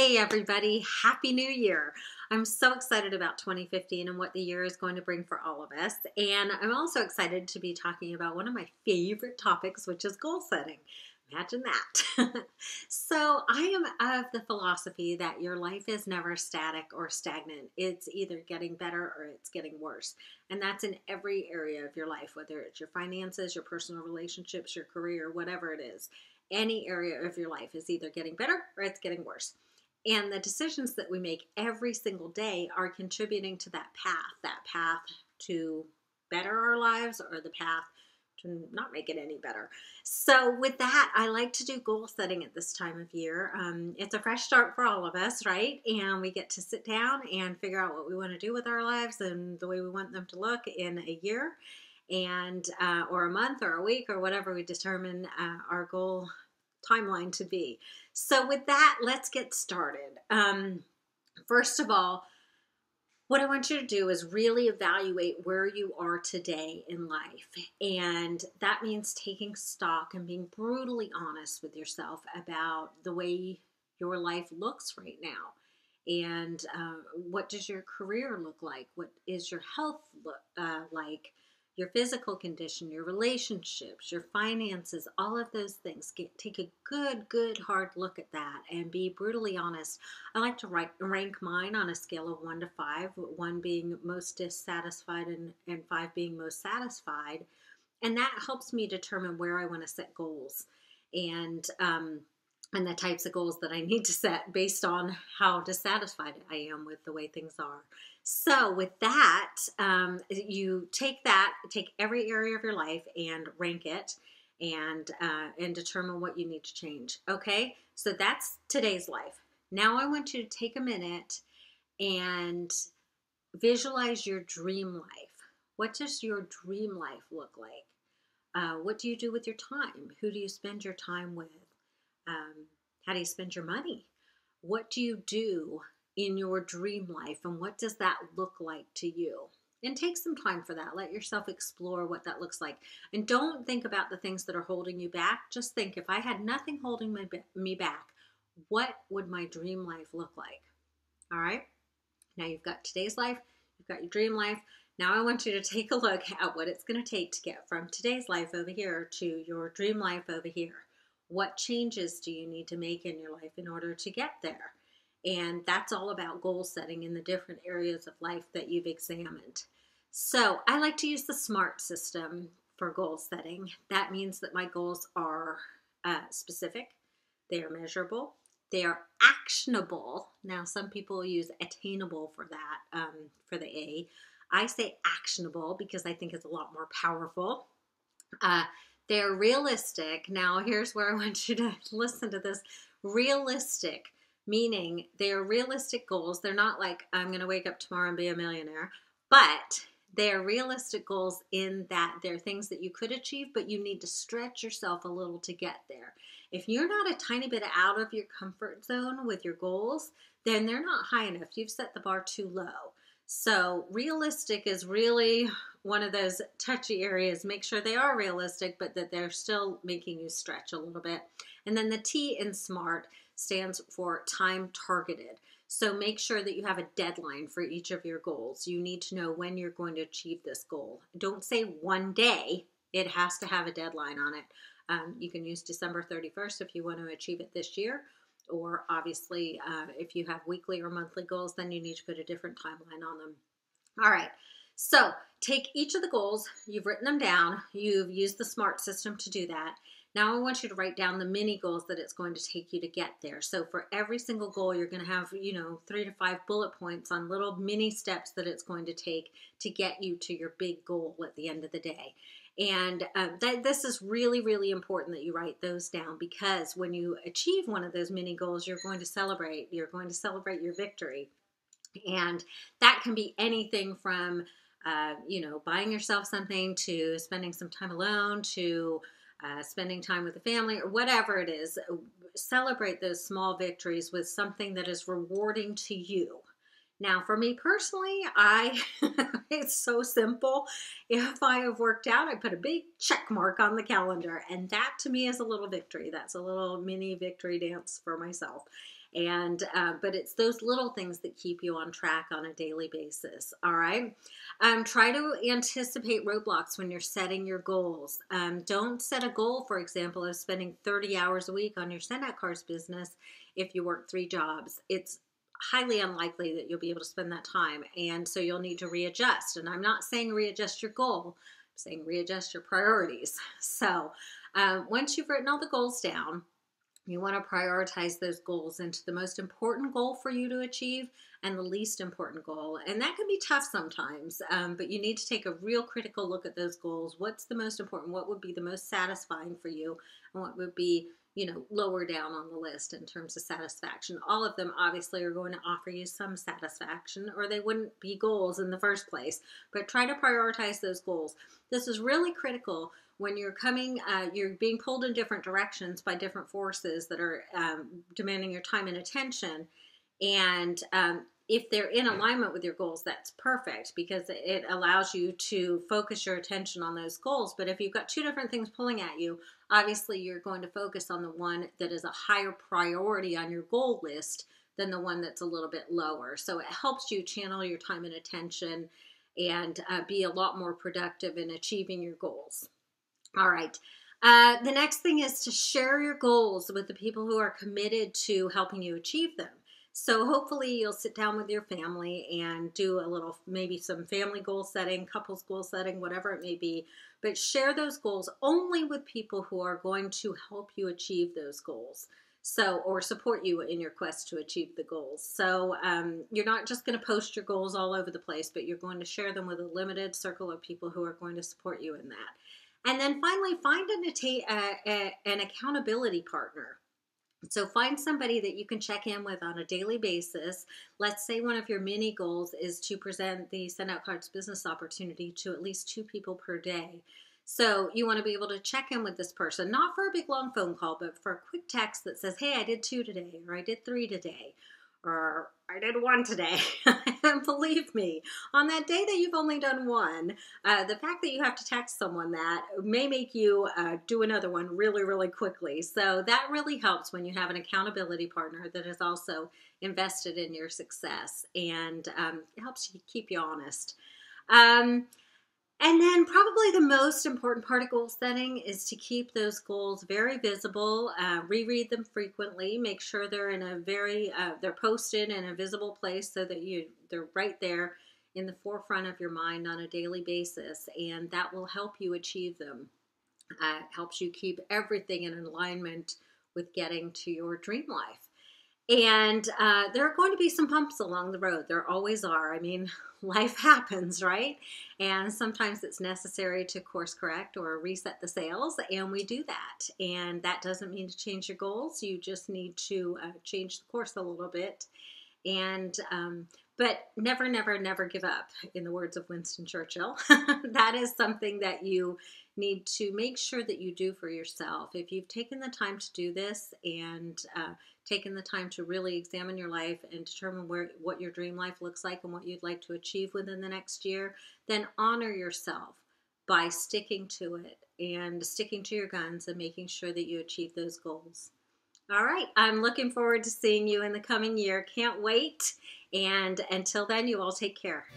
Hey everybody, Happy New Year. I'm so excited about 2015 and what the year is going to bring for all of us. And I'm also excited to be talking about one of my favorite topics, which is goal setting. Imagine that. So I am of the philosophy that your life is never static or stagnant. It's either getting better or it's getting worse. And that's in every area of your life, whether it's your finances, your personal relationships, your career, whatever it is. Any area of your life is either getting better or it's getting worse. And the decisions that we make every single day are contributing to that path to better our lives or the path to not make it any better. So with that, I like to do goal setting at this time of year. It's a fresh start for all of us, right? And we get to sit down and figure out what we want to do with our lives and the way we want them to look in a year and or a month or a week or whatever we determine our goal timeline to be. So with that, let's get started. First of all, what I want you to do is really evaluate where you are today in life. And that means taking stock and being brutally honest with yourself about the way your life looks right now. And what does your career look like? What is your health look like? Your physical condition, your relationships, your finances, all of those things. Take a good, hard look at that and be brutally honest. I like to rank mine on a scale of 1 to 5, 1 being most dissatisfied and 5 being most satisfied. And that helps me determine where I want to set goals and the types of goals that I need to set based on how dissatisfied I am with the way things are. So with that, you take every area of your life and rank it and determine what you need to change. Okay, so that's today's life. Now I want you to take a minute and visualize your dream life. What does your dream life look like? What do you do with your time? Who do you spend your time with? How do you spend your money? What do you do in your dream life, and what does that look like to you? And take some time for that. Let yourself explore what that looks like. And don't think about the things that are holding you back. Just think, if I had nothing holding me back, what would my dream life look like? All right. Now you've got today's life. You've got your dream life. Now I want you to take a look at what it's going to take to get from today's life over here to your dream life over here. What changes do you need to make in your life in order to get there? And that's all about goal setting in the different areas of life that you've examined. So I like to use the SMART system for goal setting. That means that my goals are specific, they are measurable, they are actionable. Now some people use attainable for that, for the A. I say actionable because I think it's a lot more powerful. They're realistic. Now here's where I want you to listen to this. Realistic, meaning they're realistic goals. They're not like, I'm going to wake up tomorrow and be a millionaire, but they're realistic goals in that they're things that you could achieve, but you need to stretch yourself a little to get there. If you're not a tiny bit out of your comfort zone with your goals, then they're not high enough. You've set the bar too low. So realistic is really one of those touchy areas. Make sure they are realistic, but that they're still making you stretch a little bit. And then the T in SMART stands for time targeted. So make sure that you have a deadline for each of your goals. You need to know when you're going to achieve this goal. Don't say one day. It has to have a deadline on it. You can use December 31st if you want to achieve it this year. Or obviously, if you have weekly or monthly goals, then you need to put a different timeline on them. All right. So take each of the goals. You've written them down. You've used the SMART system to do that. Now I want you to write down the mini goals that it's going to take you to get there. So for every single goal, you're going to have, 3 to 5 bullet points on little mini steps that it's going to take to get you to your big goal at the end of the day. And this is really, really important that you write those down, because when you achieve one of those mini goals, you're going to celebrate. You're going to celebrate your victory. And that can be anything from, buying yourself something to spending some time alone to spending time with the family or whatever it is. Celebrate those small victories with something that is rewarding to you. Now, for me personally, it's so simple. If I have worked out, I put a big check mark on the calendar, and that to me is a little victory. That's a little mini victory dance for myself. And but it's those little things that keep you on track on a daily basis. All right. Try to anticipate roadblocks when you're setting your goals. Don't set a goal, for example, of spending 30 hours a week on your SendOutCards business if you work 3 jobs. It's highly unlikely that you'll be able to spend that time. And so you'll need to readjust. And I'm not saying readjust your goal, I'm saying readjust your priorities. So once you've written all the goals down, you want to prioritize those goals into the most important goal for you to achieve and the least important goal. And that can be tough sometimes, but you need to take a real critical look at those goals. What's the most important? What would be the most satisfying for you? And what would be, lower down on the list in terms of satisfaction? All of them obviously are going to offer you some satisfaction, or they wouldn't be goals in the first place. But try to prioritize those goals. This is really critical when you're you're being pulled in different directions by different forces that are demanding your time and attention. And if they're in alignment with your goals, that's perfect because it allows you to focus your attention on those goals. But if you've got 2 different things pulling at you, obviously you're going to focus on the one that is a higher priority on your goal list than the one that's a little bit lower. So it helps you channel your time and attention and be a lot more productive in achieving your goals. All right. The next thing is to share your goals with the people who are committed to helping you achieve them. So hopefully you'll sit down with your family and do a little, maybe some family goal setting, couples goal setting, whatever it may be, but share those goals only with people who are going to help you achieve those goals. So, or support you in your quest to achieve the goals. So you're not just going to post your goals all over the place, but you're going to share them with a limited circle of people who are going to support you in that. And then finally, find an accountability partner. So find somebody that you can check in with on a daily basis. Let's say one of your mini goals is to present the SendOutCards business opportunity to at least 2 people per day. So you want to be able to check in with this person, not for a big long phone call, but for a quick text that says, hey, I did 2 today, or I did 3 today, or I did 1 today. And believe me, on that day that you've only done 1, the fact that you have to text someone that may make you do another one really, really quickly. So that really helps when you have an accountability partner that is also invested in your success, and it helps you keep you honest. And then probably the most important part of goal setting is to keep those goals very visible, reread them frequently, make sure they're in a they're posted in a visible place so that they're right there in the forefront of your mind on a daily basis, and that will help you achieve them. It helps you keep everything in alignment with getting to your dream life. And there are going to be some bumps along the road. There always are. I mean, life happens, right? And sometimes it's necessary to course correct or reset the sails, and we do that. And that doesn't mean to change your goals. You just need to change the course a little bit. And but never, never, never give up, in the words of Winston Churchill. That is something that you need to make sure that you do for yourself. If you've taken the time to do this and taken the time to really examine your life and determine what your dream life looks like and what you'd like to achieve within the next year, then honor yourself by sticking to it and sticking to your guns and making sure that you achieve those goals. All right, I'm looking forward to seeing you in the coming year. Can't wait. And until then, you all take care.